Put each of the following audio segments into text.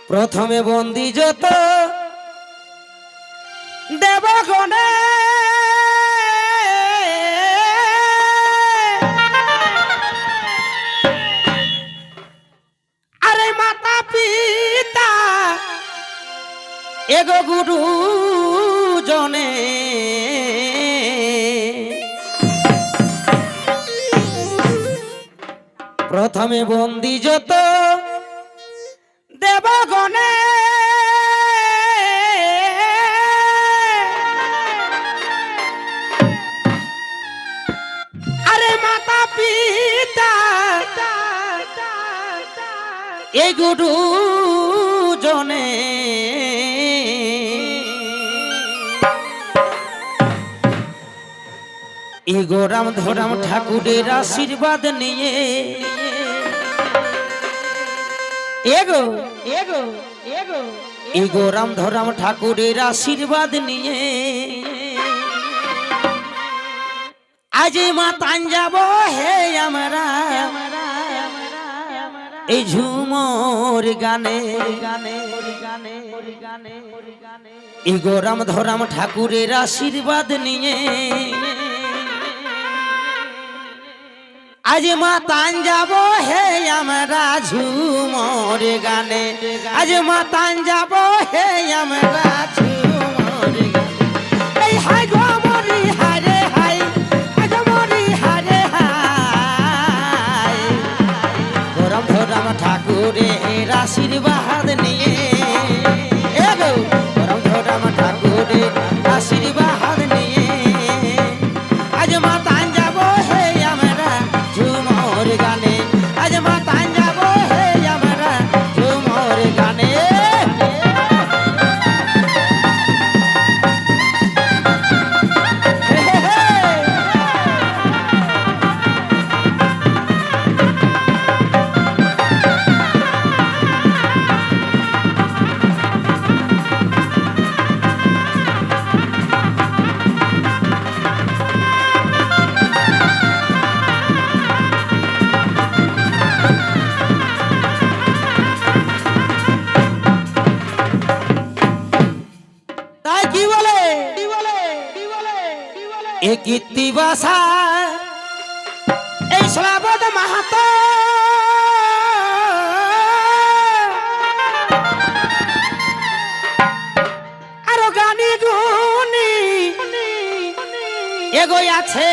প্রথমে বন্দি যত দেবগণে আরে মাতা পিতা এগো গুরু জনে প্রথমে বন্দি যত দেবগণে আরে মাতা পিতা এই গুরু জনে গোরাম ধরাম ঠাকুরের আশীর্বাদ নিয়ে গোরাম ধরাম ঠাকুরের আশীর্বাদ নিয়ে আজ মাতান যাব হে আমরা এই ঝুমর গানে গোরাম ধরাম ঠাকুরের আশীর্বাদ নিয়ে আজ মাতান যাব হে আমরা ঝুমর গানে আজ মাতান যাব হে আমরা ঝুমর গানে এই হাই গো মরি হারে হাই আজ মরি হারে হাই গোরাম ধরাম ঠাকুরের আশীর্বাদ নিয়ে গোরাম ধরাম ঠাকুরের আশীর্বাদ নিয়ে আজ মাতান যাব হে আমরা ঝুমর গানে আজ মাতান যাব হে আমরা ঝুমর গানে কীর্তি বাসা এই শ্রাবণ মাহাতো আরো গানি গুনি এগোই আছে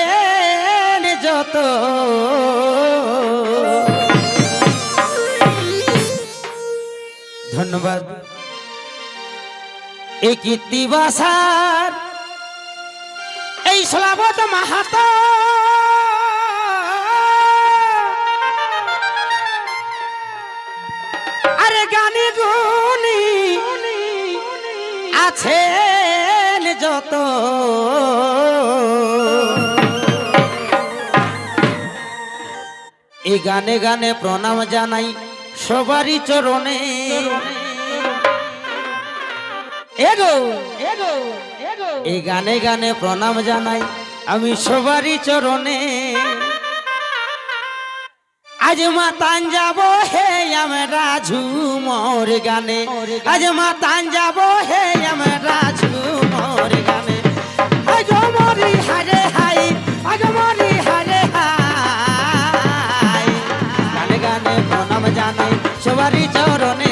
যত ধন্যবাদ এই কীর্তি বাসার এই শ্রাবণ মাহাতো আরে গানি গুনি আছেন যত এই গানে গানে প্রণাম জানাই সবারই চরণে এই গানে গানে প্রণাম জানাই আমি সবারই চরণে আজ মাতান যাব হে আমরা ঝুমর গানে আজ মাতান যাব হে আমরা ঝুমর গানে আজ মরি হারে হাই আজ মরি হারে হাই গানে গানে প্রণাম জানাই সবারই চরণে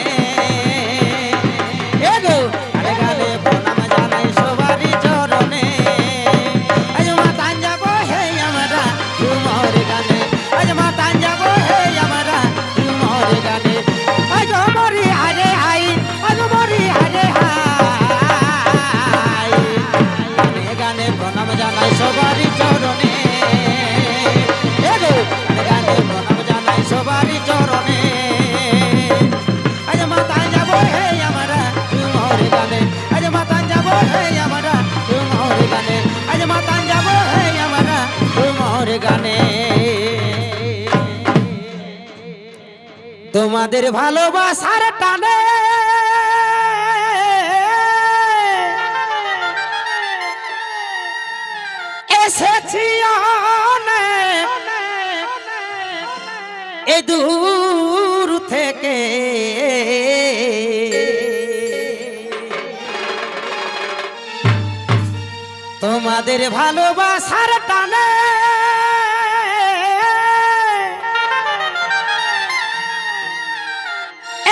তোমাদের ভালোবাসার টানে এসেছি এই দূর থেকে তোমাদের ভালোবাসার টানে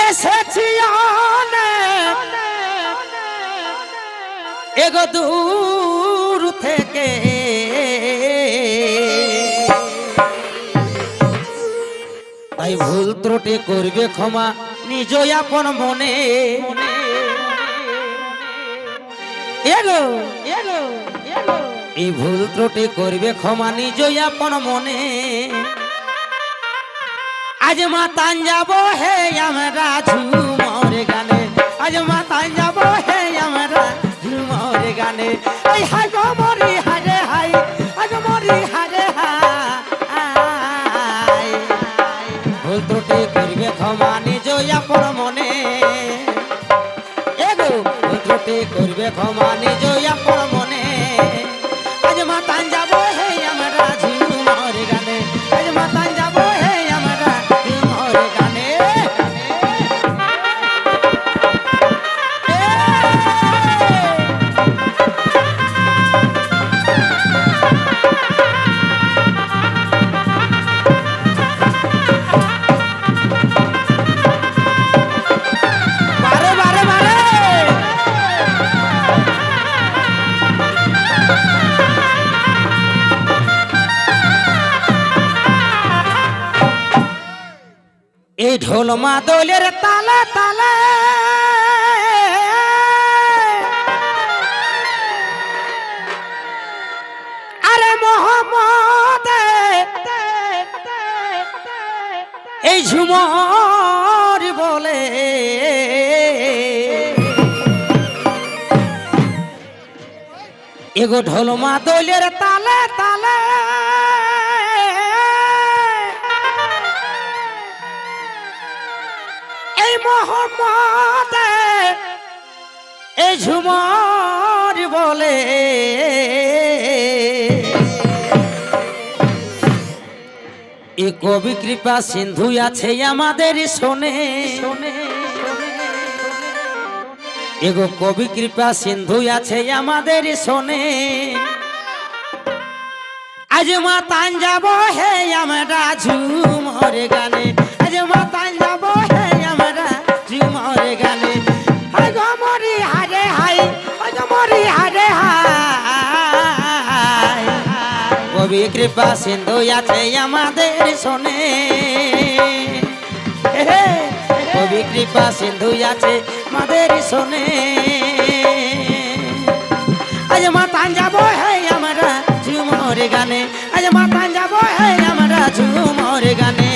এসেছি অনেক এগো দূর থেকে তাই ভুল ত্রুটি করবে ক্ষমা নিজ আপন মনে এগো এই ভুল ত্রুটি করবে ক্ষমা নিজ আপন মনে আজ মাতান যাব হে আমরা ঝুমর গানে আজ মাতান যাব হে আমরা ঝুমর গানে এই হাই গো মরি হারে হাই আজ মরি হারে হাই ভুল ত্রুটি করবে ক্ষমা নিজ আপন মনে এগো ভুল ত্রুটি করবে ক্ষমা নিজ আপন মনে আজ মাতান যাব হে আমরা ঝুমর গানে আজ মাতান যাব হে আমরা ঝুমর গানে বারে বারে বারে এই ঢোল মাদলের তালে তালে আরে মোহাম্মদ এই ঝুমর বলে এগো ঢোল মাদলের তালে তালে এই মোহাম্মদ এই ঝুমর বলে এ কবি কৃপা সিন্ধু আছে আমাদের শোনে এগো কবি কৃপা সিন্ধু আছে আমাদের শোনে আজ মাতান যাব হে আমরা ঝুমর গানে আজ মাতান যাব হে আমরা ঝুমর গানে হাই গো মরি হারে হাই হাই গো মরি হারে হাই কবি কৃপা সিন্ধু আছে আমাদের শোনে কবি কৃপা সিন্ধু আছে আমাদের শোনে আজ মাতান যাব হে আমরা ঝুমর গানে আজ মাতান যাব হে আমরা ঝুমর গানে